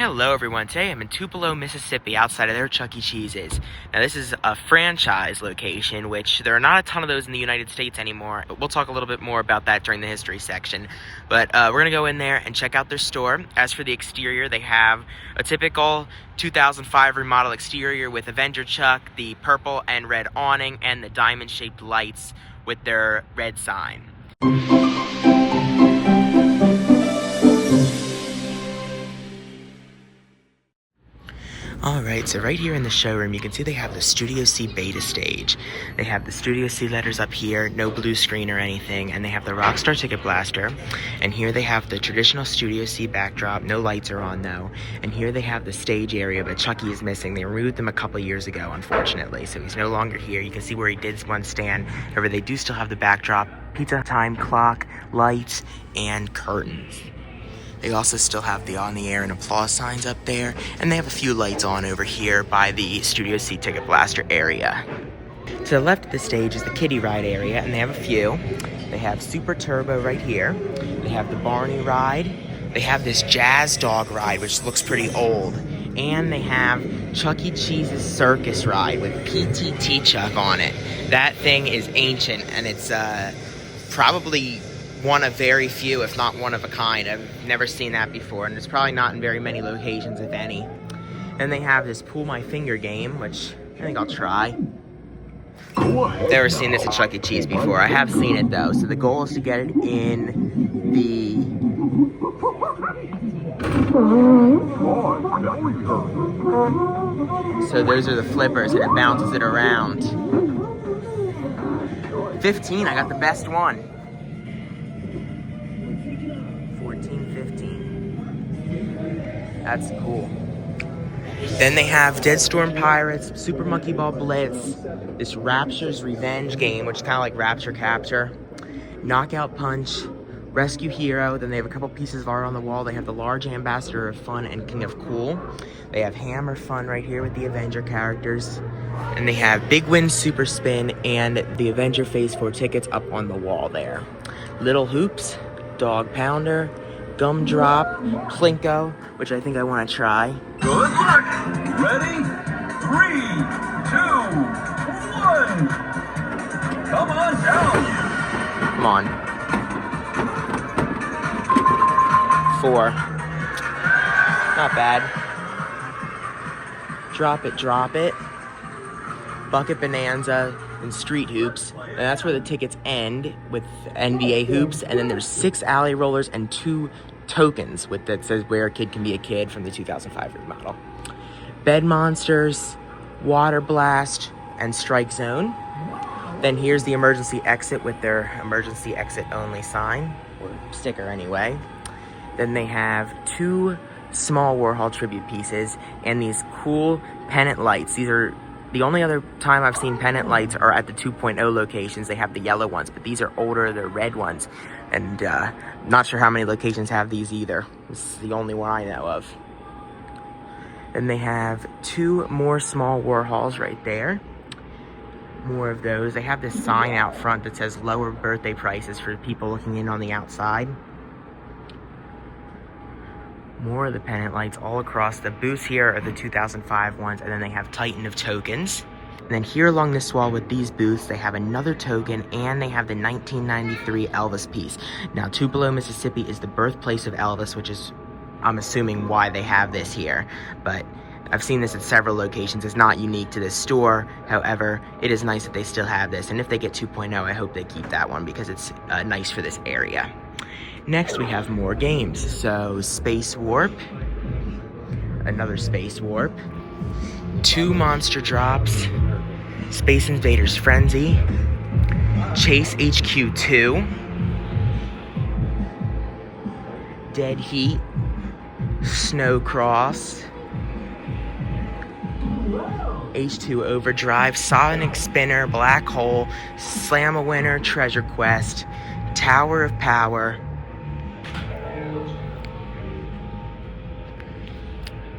Hello everyone, today I'm in Tupelo, Mississippi, outside of their Chuck E. Cheese's. Now this is a franchise location, which there are not a ton of those in the United States anymore. We'll talk a little bit more about that during the history section. But we're going to go in there and check out their store. As for the exterior, they have a typical 2005 remodel exterior with Avenger Chuck, the purple and red awning, and the diamond-shaped lights with their red sign. Alright, so right here in the showroom, you can see they have the Studio C beta stage. They have the Studio C letters up here, no blue screen or anything, and they have the Rockstar Ticket Blaster. And here they have the traditional Studio C backdrop, no lights are on though. And here they have the stage area, but Chucky is missing. They removed them a couple years ago, unfortunately, so he's no longer here. You can see where he did once stand. However, they do still have the backdrop, pizza time clock, lights, and curtains. They also still have the on the air and applause signs up there, and they have a few lights on over here by the Studio C Ticket Blaster area. To the left of the stage is the kiddie ride area, and they have a few. They have Super Turbo right here. They have the Barney ride. They have this Jazz Dog ride, which looks pretty old. And they have Chuck E. Cheese's Circus ride with PTT Chuck on it. That thing is ancient, and it's probably one of very few, if not one of a kind. I've never seen that before, and it's probably not in very many locations, if any. And they have this Pull My Finger game, which I think I'll try. I've never seen this at Chuck E. Cheese before. I have seen it though, so the goal is to get it in the... So those are the flippers, and it bounces it around. 15, I got the best one. 15. That's cool. Then they have Dead Storm Pirates, Super Monkey Ball Blitz, this Rapture's Revenge game, which is kind of like Rapture Capture, Knockout Punch, Rescue Hero. Then they have a couple pieces of art on the wall. They have the Large Ambassador of Fun and King of Cool. They have Hammer Fun right here with the Avenger characters. And they have Big Win Super Spin and the Avenger Phase 4 tickets up on the wall there. Little Hoops, Dog Pounder, Gumdrop, Plinko, which I think I want to try. Good luck! Ready? 3, 2, 1! Come on down! Come on. 4. Not bad. Drop it, drop it. Bucket Bonanza and Street Hoops. And that's where the tickets end with NBA Hoops. And then there's 6 Alley Rollers and 2 tokens with that says where a kid can be a kid from the 2005 remodel. Bed Monsters, Water Blast, and Strike Zone. Then here's the emergency exit with their emergency exit only sign, or sticker anyway. Then they have 2 small Warhol tribute pieces and these cool pennant lights. These are the only other time I've seen pennant lights are at the 2.0 locations. They have the yellow ones, but these are older, they're red ones. And not sure how many locations have these either. This is the only one I know of. Then they have 2 more small Warhols right there. More of those. They have this sign out front that says lower birthday prices for people looking in on the outside. More of the pennant lights all across. The booths here are the 2005 ones, and then they have Titan of tokens. And then here along this wall with these booths, they have another token, and they have the 1993 Elvis piece. Now, Tupelo, Mississippi is the birthplace of Elvis, which is, I'm assuming, why they have this here. But I've seen this at several locations. It's not unique to this store. However, it is nice that they still have this. And if they get 2.0, I hope they keep that one because it's nice for this area. Next, we have more games. So, Space Warp, another Space Warp, 2 Monster Drops, Space Invaders Frenzy, Chase HQ 2, Dead Heat, Snow Cross, H2 Overdrive, Sonic Spinner, Black Hole, Slam-A-Winner, Treasure Quest, Tower of Power,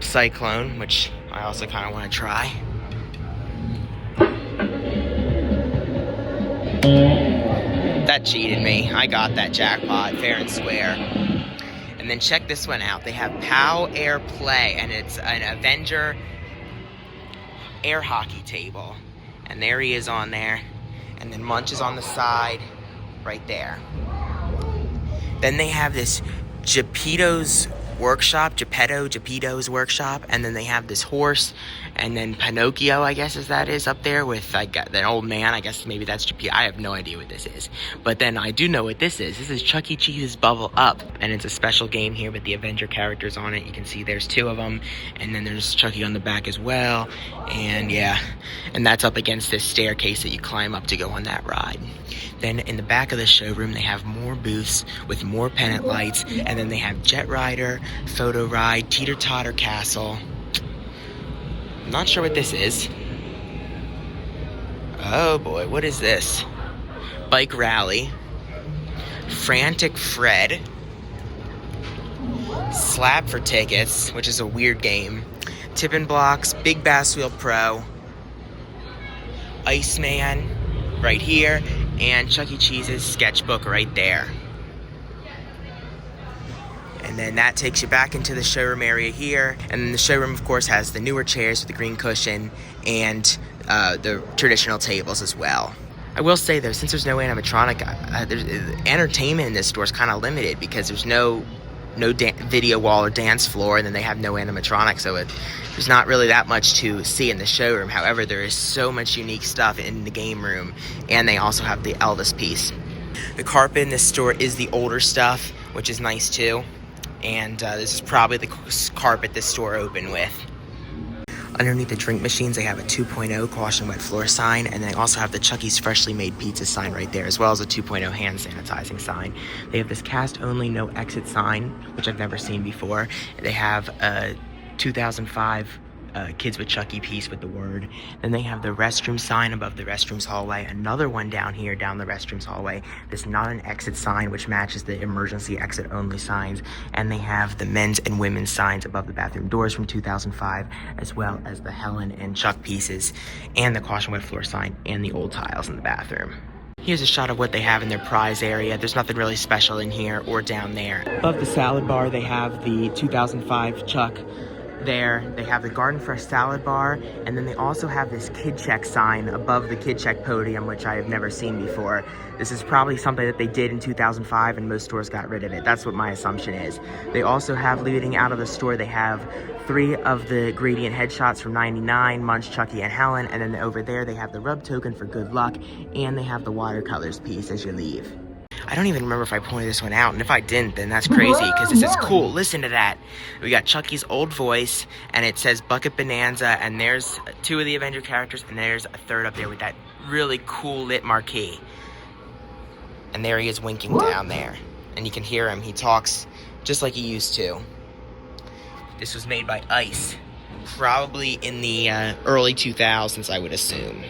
Cyclone, which I also kind of want to try. That cheated me. I got that jackpot, fair and square. And then check this one out. They have POW Air Play, and it's an Avenger air hockey table. And there he is on there. And then Munch is on the side, right there. Then they have this Geppetto's workshop, and then they have this horse, and then Pinocchio, I guess is up there with like an old man. I guess maybe that's Geppetto. I have no idea what this is, but then I do know what this is. This is Chuck E. Cheese's Bubble Up, and it's a special game here with the Avenger characters on it. You can see there's 2 of them, and then there's Chucky on the back as well, and yeah, and that's up against this staircase that you climb up to go on that ride. Then in the back of the showroom, they have more booths with more pennant lights, and then they have Jet Rider, Photo Ride, Teeter Totter Castle. I'm not sure what this is. Oh boy, what is this? Bike Rally, Frantic Fred, Slap for Tickets, which is a weird game, Tippin' Blocks, Big Bass Wheel Pro, Iceman right here, and Chuck E. Cheese's sketchbook right there. And then that takes you back into the showroom area here. And then the showroom, of course, has the newer chairs with the green cushion and the traditional tables as well. I will say, though, since there's no animatronic, entertainment in this store is kind of limited because there's no video wall or dance floor, and then they have no animatronics, so there's not really that much to see in the showroom. However, there is so much unique stuff in the game room, and they also have the Elvis piece. The carpet in this store is the older stuff, which is nice too, and this is probably the carpet this store opened with. Underneath the drink machines, they have a 2.0 caution wet floor sign, and they also have the Chucky's Freshly Made Pizza sign right there, as well as a 2.0 hand sanitizing sign. They have this cast only no exit sign, which I've never seen before. They have a 2005 Kids with Chucky piece with the word. Then they have the restroom sign above the restrooms hallway, another one down here down the restrooms hallway, this not an exit sign which matches the emergency exit only signs, and they have the men's and women's signs above the bathroom doors from 2005, as well as the Helen and Chuck pieces, and the caution wet floor sign, and the old tiles in the bathroom. Here's a shot of what they have in their prize area. There's nothing really special in here or down there. Above the salad bar, they have the 2005 Chuck there. They have the Garden Fresh salad bar, and then they also have this Kid Check sign above the Kid Check podium, which I have never seen before. This is probably something that they did in 2005 and most stores got rid of it. That's what my assumption is. They also have, leading out of the store, they have 3 of the gradient headshots from '99, Munch, Chucky, and Helen, and then over there they have the rub token for good luck, and they have the watercolors piece as you leave. I don't even remember if I pointed this one out, and if I didn't, then that's crazy, because this is cool. Listen to that. We got Chucky's old voice, and it says Bucket Bonanza, and there's 2 of the Avenger characters, and there's a third up there with that really cool lit marquee. And there he is winking down there, and you can hear him. He talks just like he used to. This was made by Ice, probably in the early 2000s, I would assume.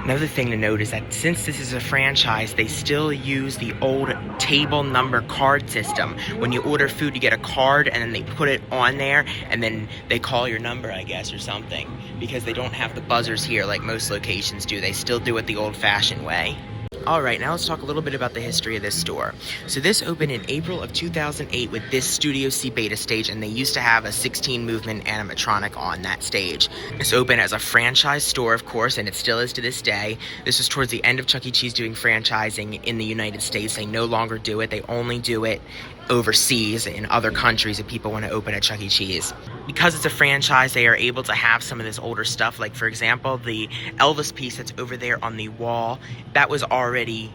Another thing to note is that since this is a franchise, they still use the old table number card system. When you order food, you get a card, and then they put it on there, and then they call your number, I guess, or something. Because they don't have the buzzers here like most locations do. They still do it the old-fashioned way. Alright, now let's talk a little bit about the history of this store. So this opened in April of 2008 with this Studio C beta stage, and they used to have a 16-movement animatronic on that stage. This opened as a franchise store, of course, and it still is to this day. This was towards the end of Chuck E. Cheese doing franchising in the United States. They no longer do it. They only do it overseas in other countries if people want to open a Chuck E. Cheese. Because it's a franchise, they are able to have some of this older stuff, like for example the Elvis piece that's over there on the wall. That was already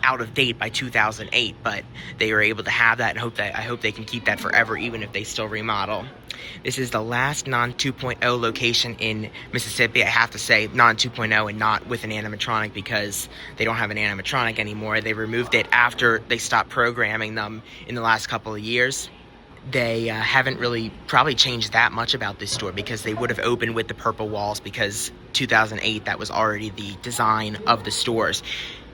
out of date by 2008, but they were able to have that, and I hope they can keep that forever, even if they still remodel. This is the last non-2.0 location in Mississippi. I have to say non-2.0 and not with an animatronic, because they don't have an animatronic anymore. They removed it after they stopped programming them in the last couple of years. They haven't really probably changed that much about this store, because they would have opened with the purple walls, because 2008, that was already the design of the stores.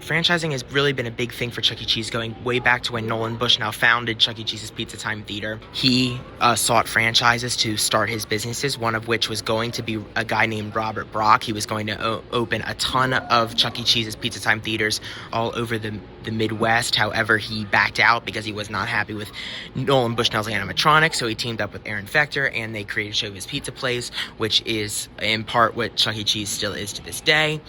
Franchising has really been a big thing for Chuck E. Cheese going way back to when Nolan Bushnell founded Chuck E. Cheese's Pizza Time Theater. He sought franchises to start his businesses, one of which was going to be a guy named Robert Brock. He was going to open a ton of Chuck E. Cheese's Pizza Time Theaters all over the Midwest. However, he backed out because he was not happy with Nolan Bushnell's animatronics, so he teamed up with Aaron Fechter, and they created Showbiz Pizza Place, which is in part what Chuck E. Cheese still is to this day.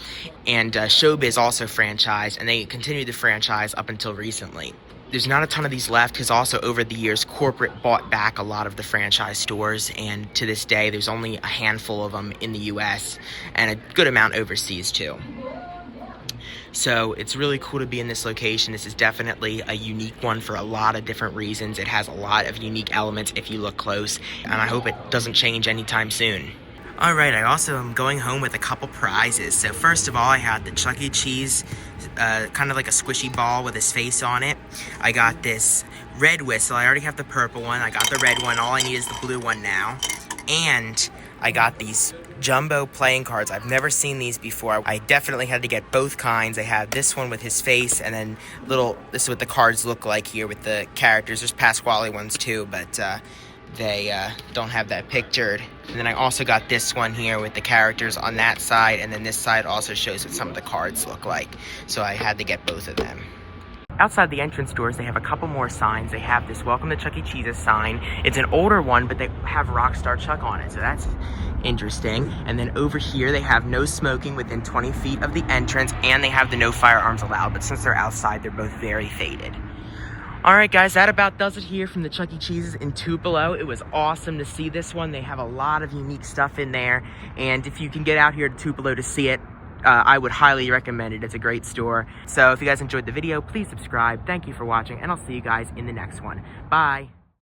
And Showbiz also franchised, and they continued the franchise up until recently. There's not a ton of these left because also over the years, corporate bought back a lot of the franchise stores, and to this day, there's only a handful of them in the U.S. and a good amount overseas too. So it's really cool to be in this location. This is definitely a unique one for a lot of different reasons. It has a lot of unique elements if you look close, and I hope it doesn't change anytime soon. Alright, I also am going home with a couple prizes. So first of all, I had the Chuck E. Cheese, kind of like a squishy ball with his face on it. I got this red whistle. I already have the purple one. I got the red one. All I need is the blue one now. And I got these jumbo playing cards. I've never seen these before. I definitely had to get both kinds. I had this one with his face, and then this is what the cards look like here with the characters. There's Pasquale ones too, but they don't have that pictured. And then I also got this one here with the characters on that side, and then this side also shows what some of the cards look like. So I had to get both of them. Outside the entrance doors, they have a couple more signs. They have this Welcome to Chuck E. Cheese's sign. It's an older one, but they have Rockstar Chuck on it, so that's interesting. And then over here, they have no smoking within 20 feet of the entrance, and they have the no firearms allowed, but since they're outside, they're both very faded. Alright guys, that about does it here from the Chuck E. Cheese's in Tupelo. It was awesome to see this one. They have a lot of unique stuff in there, and if you can get out here to Tupelo to see it, I would highly recommend it. It's a great store. So if you guys enjoyed the video, please subscribe. Thank you for watching, and I'll see you guys in the next one. Bye!